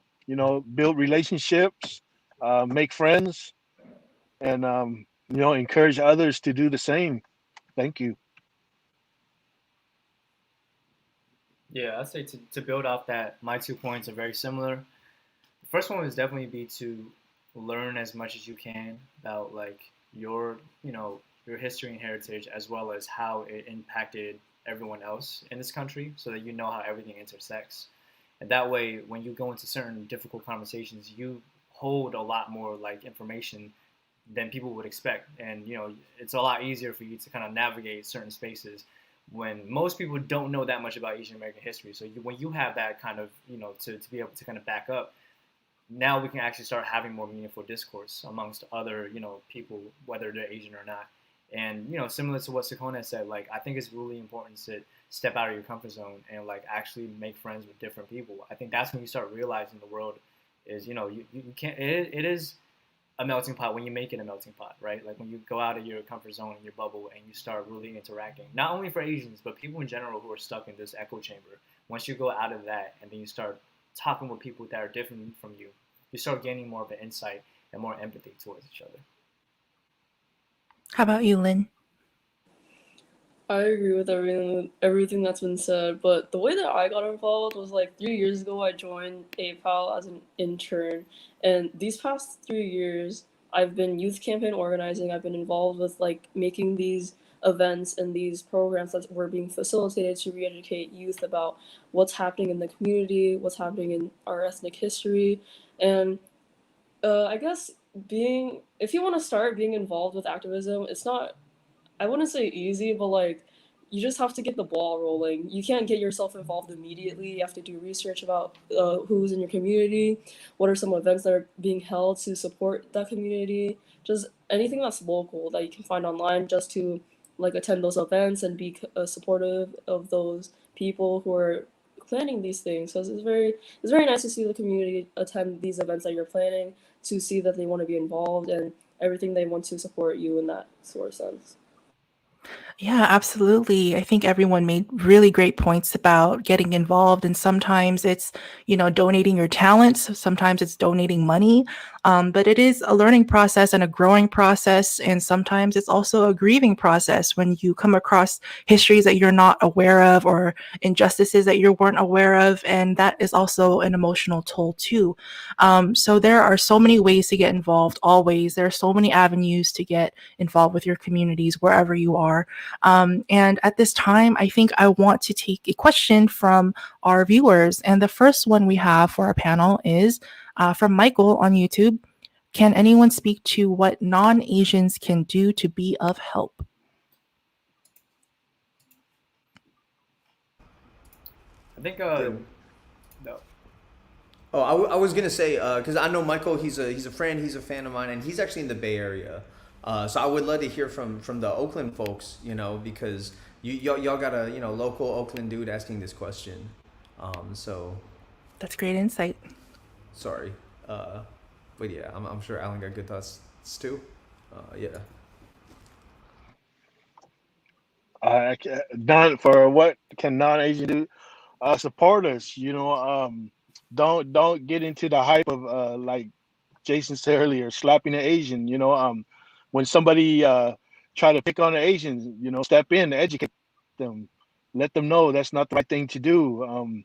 build relationships, make friends, and encourage others to do the same. Thank you. Yeah, I'd say to build off that, my 2 points are very similar. The first one would definitely be to learn as much as you can about your history and heritage, as well as how it impacted everyone else in this country, so that you know how everything intersects. And that way, when you go into certain difficult conversations, you hold a lot more information than people would expect. And it's a lot easier for you to kind of navigate certain spaces when most people don't know that much about Asian American history. So when you have that kind of, to be able to kind of back up, now we can actually start having more meaningful discourse amongst other, people, whether they're Asian or not. And, similar to what Sakhone said, I think it's really important to step out of your comfort zone and actually make friends with different people. I think that's when you start realizing the world is, you can't, it is a melting pot when you make it a melting pot, right? When you go out of your comfort zone and your bubble and you start really interacting, not only for Asians, but people in general who are stuck in this echo chamber. Once you go out of that and then you start talking with people that are different from you, you start gaining more of an insight and more empathy towards each other. How about you, Lynn? I agree with everything that's been said, but the way that I got involved was like 3 years ago. I joined AYPAL as an intern, and these past 3 years, I've been youth campaign organizing. I've been involved with like making these events and these programs that were being facilitated to re-educate youth about what's happening in the community, what's happening in our ethnic history, and I guess being if you want to start being involved with activism, it's not I wouldn't say easy, but like you just have to get the ball rolling. You can't get yourself involved immediately. You have to do research about who's in your community, what are some events that are being held to support that community, just anything that's local that you can find online, just to like attend those events and be supportive of those people who are planning these things. So it's very nice to see the community attend these events that you're planning, to see that they want to be involved and everything they want to support you in that sort of sense. Yeah, absolutely. I think everyone made really great points about getting involved. And sometimes it's, donating your talents. Sometimes it's donating money. But it is a learning process and a growing process. And sometimes it's also a grieving process when you come across histories that you're not aware of or injustices that you weren't aware of. And that is also an emotional toll, too. So there are so many ways to get involved, always. There are so many avenues to get involved with your communities wherever you are. And at this time, I think I want to take a question from our viewers. And the first one we have for our panel is from Michael on YouTube. Can anyone speak to what non-Asians can do to be of help? I think Yeah. no. Oh, I was gonna say because I know Michael. He's a friend. He's a fan of mine, and he's actually in the Bay Area. So I would love to hear from the Oakland folks. Because y'all got a local Oakland dude asking this question. So That's great insight. sorry. But yeah, I'm sure Alan got good thoughts too. Yeah. Non for what can non-Asian do? Support us. Don't get into the hype of like Jason said earlier, slapping an Asian. When somebody try to pick on an Asian, step in, educate them, let them know that's not the right thing to do.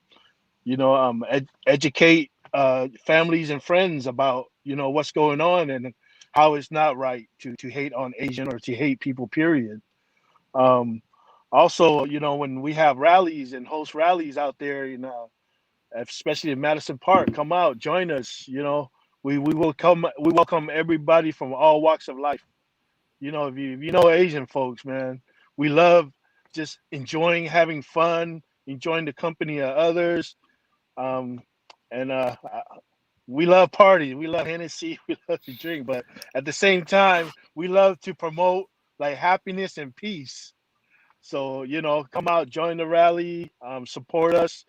Educate families and friends about what's going on and how it's not right to hate on Asian or to hate people. Period. Um, Also, when we have rallies and host rallies out there, especially in Madison Park, come out, join us. We welcome everybody from all walks of life. If you know Asian folks, man, we love just enjoying having fun, enjoying the company of others. Um, and we love parties, we love Hennessy, we love to drink, but at the same time, we love to promote like happiness and peace. So, come out, join the rally, support us,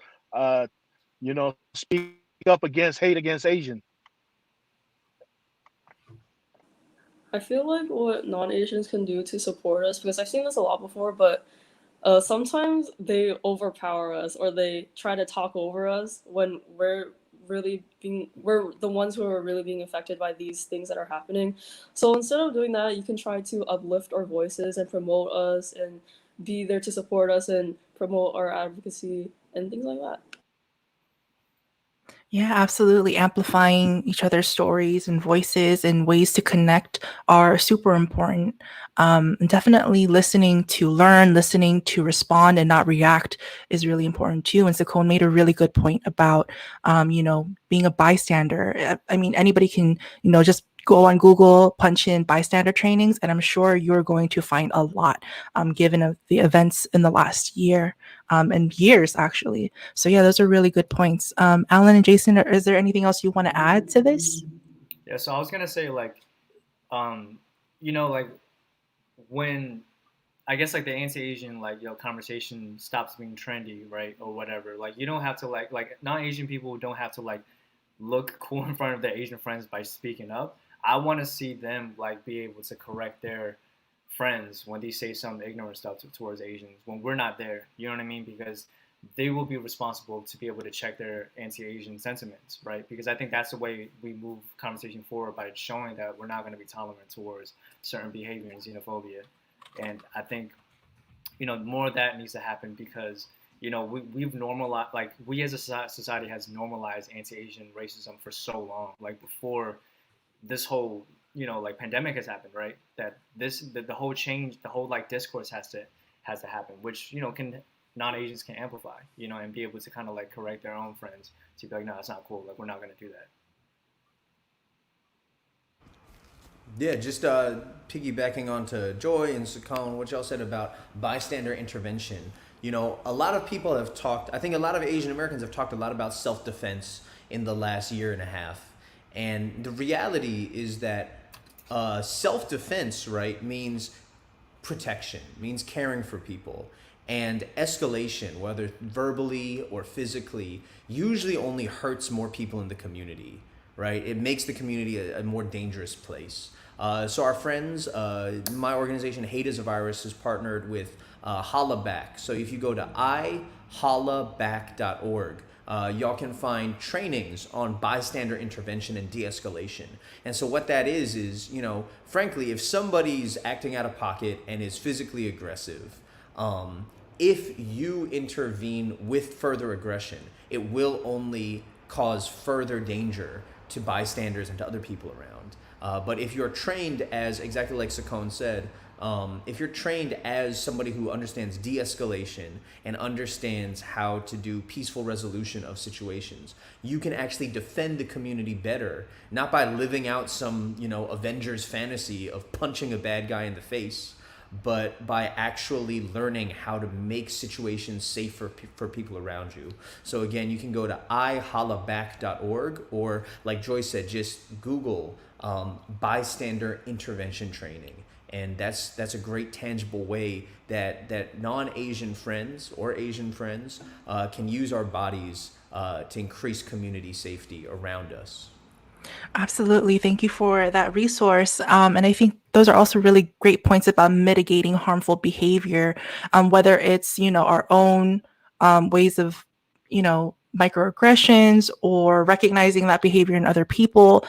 speak up against hate against Asian. I feel like what non-Asians can do to support us, because I've seen this a lot before, but sometimes they overpower us or they try to talk over us when we're the ones who are really being affected by these things that are happening. So instead of doing that, you can try to uplift our voices and promote us and be there to support us and promote our advocacy and things like that. Yeah, absolutely. Amplifying each other's stories and voices and ways to connect are super important. And definitely listening to learn, listening to respond and not react is really important too. And Sakhone made a really good point about, being a bystander. I mean, anybody can, just go on Google, punch in bystander trainings, and I'm sure you're going to find a lot, given of the events in the last year and years, actually. So yeah, those are really good points. Alan and Jason, is there anything else you want to add to this? Yeah, so I was gonna say like, um, like when I guess like the anti-Asian like conversation stops being trendy, right, or whatever. Like you don't have to like non-Asian people don't have to like look cool in front of their Asian friends by speaking up. I want to see them like be able to correct their friends when they say some ignorant stuff towards Asians when we're not there. You know what I mean? Because they will be responsible to be able to check their anti-Asian sentiments, right? Because I think that's the way we move conversation forward, by showing that we're not going to be tolerant towards certain behavior and xenophobia. And I think, more of that needs to happen, because we've normalized, like, we as a society has normalized anti-Asian racism for so long, like before this whole like pandemic has happened, right? That the whole change, the whole like discourse has to happen, which can non-Asians can amplify, and be able to kind of like correct their own friends to be like, no, it's not cool, like we're not going to do that. Yeah, just piggybacking onto Joy and Sakhone, what y'all said about bystander intervention. A lot of people have talked, I think a lot of Asian Americans have talked a lot about self-defense in the last year and a half. And the reality is that self-defense, right, means protection, means caring for people. And escalation, whether verbally or physically, usually only hurts more people in the community, right? It makes the community a more dangerous place. So our friends, my organization, Hate is a Virus, has partnered with Holla Back. So if you go to ihollaback.org, y'all can find trainings on bystander intervention and de-escalation. And so what that is, frankly, if somebody's acting out of pocket and is physically aggressive, if you intervene with further aggression, it will only cause further danger to bystanders and to other people around. But if you're trained as, exactly like Sakhone said, if you're trained as somebody who understands de-escalation and understands how to do peaceful resolution of situations, you can actually defend the community better, not by living out some, Avengers fantasy of punching a bad guy in the face, but by actually learning how to make situations safe for people around you. So again, you can go to ihollaback.org, or like Joy said, just Google bystander intervention training. And that's a great tangible way that non-Asian friends or Asian friends can use our bodies to increase community safety around us. Absolutely. Thank you for that resource. And I think those are also really great points about mitigating harmful behavior, whether it's, our own ways of, microaggressions, or recognizing that behavior in other people,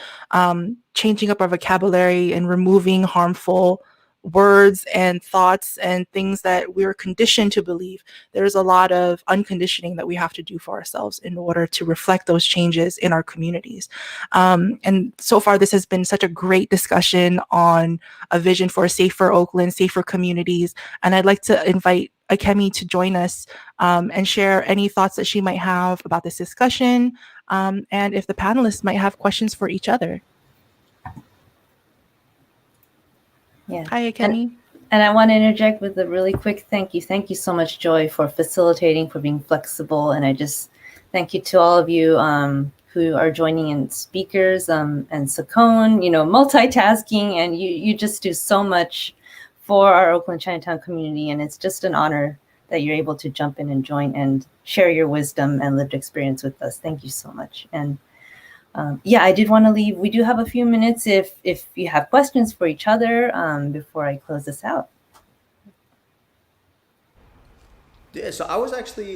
changing up our vocabulary and removing harmful words and thoughts and things that we're conditioned to believe. There's a lot of unconditioning that we have to do for ourselves in order to reflect those changes in our communities. And so far, this has been such a great discussion on a vision for a safer Oakland, safer communities. And I'd like to invite Akemi to join us and share any thoughts that she might have about this discussion, and if the panelists might have questions for each other. Yeah. Hi, Akemi. And I want to interject with a really quick thank you. Thank you so much, Joy, for facilitating, for being flexible. And I just thank you to all of you who are joining in, speakers, and Sakhone, multitasking, and you just do so much for our Oakland Chinatown community. And it's just an honor that you're able to jump in and join and share your wisdom and lived experience with us. Thank you so much. And I did want to leave. We do have a few minutes if you have questions for each other before I close this out. Yeah, so I was actually,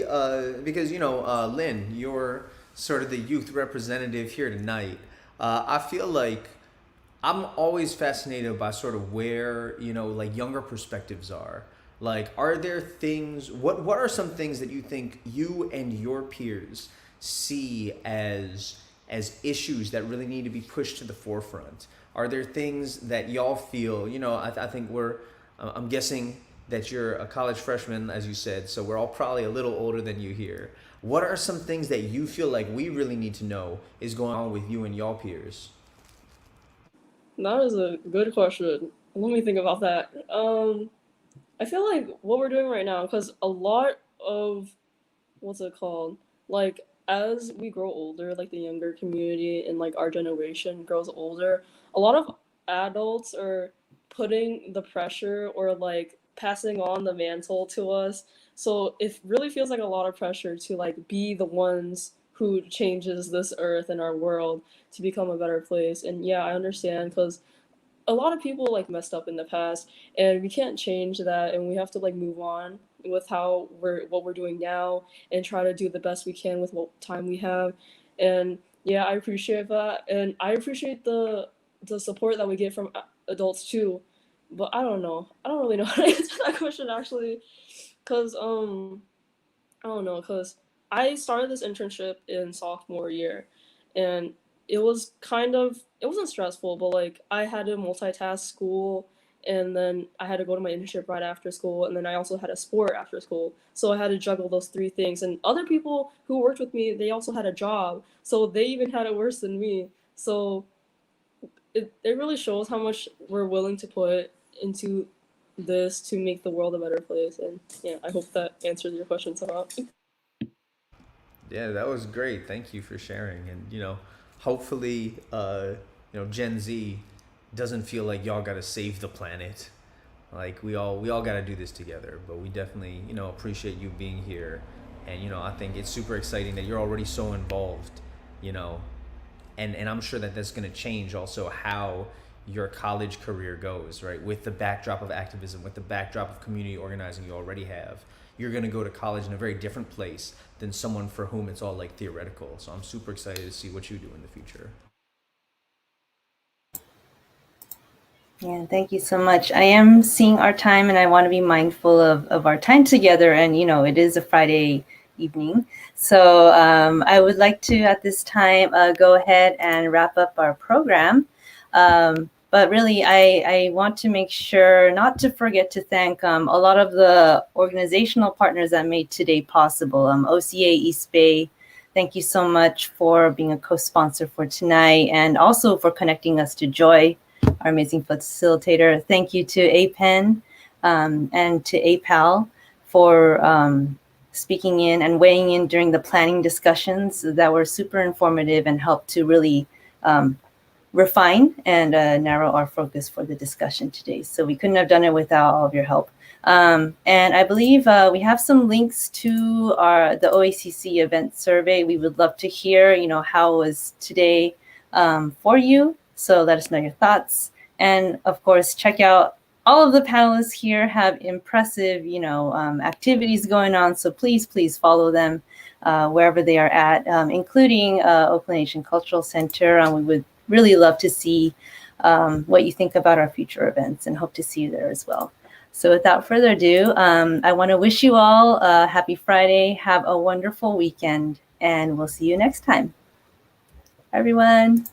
because, Lynn, you're sort of the youth representative here tonight. I feel like I'm always fascinated by sort of where, like younger perspectives are. Like, are there things, what are some things that you think you and your peers see as issues that really need to be pushed to the forefront? Are there things that y'all feel, I think I'm guessing that you're a college freshman, as you said, so we're all probably a little older than you here. What are some things that you feel like we really need to know is going on with you and y'all peers? That is a good question. Let me think about that. I feel like what we're doing right now, because a lot of, like, as we grow older, like the younger community and like our generation grows older, a lot of adults are putting the pressure or like passing on the mantle to us. So it really feels like a lot of pressure to like be the ones who changes this earth and our world to become a better place. And yeah, I understand, because a lot of people like messed up in the past, and we can't change that, and we have to like move on with what we're doing now and try to do the best we can with what time we have. And yeah, I appreciate that, and I appreciate the support that we get from adults too. But I don't know. I don't really know how to answer that question actually, cause I don't know, cause I started this internship in sophomore year, and it wasn't stressful, but like I had to multitask school, and then I had to go to my internship right after school, and then I also had a sport after school. So I had to juggle those three things. And other people who worked with me, they also had a job, so they even had it worse than me. So it really shows how much we're willing to put into this to make the world a better place. And yeah, I hope that answers your question somehow. Yeah, that was great. Thank you for sharing. And hopefully, Gen Z doesn't feel like y'all got to save the planet. Like we all got to do this together. But we definitely appreciate you being here. And I think it's super exciting that you're already so involved. And I'm sure that that's going to change also how your college career goes, right? With the backdrop of activism, with the backdrop of community organizing you already have, you're going to go to college in a very different place than someone for whom it's all like theoretical. So I'm super excited to see what you do in the future. Yeah, thank you so much. I am seeing our time, and I want to be mindful of our time together. And, it is a Friday evening. So I would like to, at this time, go ahead and wrap up our program. But really, I want to make sure not to forget to thank a lot of the organizational partners that made today possible. OCA East Bay, thank you so much for being a co-sponsor for tonight, and also for connecting us to Joy, our amazing facilitator. Thank you to APEN and to AYPAL for speaking in and weighing in during the planning discussions that were super informative and helped to really refine and narrow our focus for the discussion today. So we couldn't have done it without all of your help. And I believe we have some links to the OACC event survey. We would love to hear, how was today for you. So let us know your thoughts. And of course, check out all of the panelists here have impressive, activities going on. So please follow them wherever they are at, including Oakland Asian Cultural Center. We would really love to see what you think about our future events, and hope to see you there as well. So without further ado, I want to wish you all a happy Friday. Have a wonderful weekend, and we'll see you next time. Bye, everyone.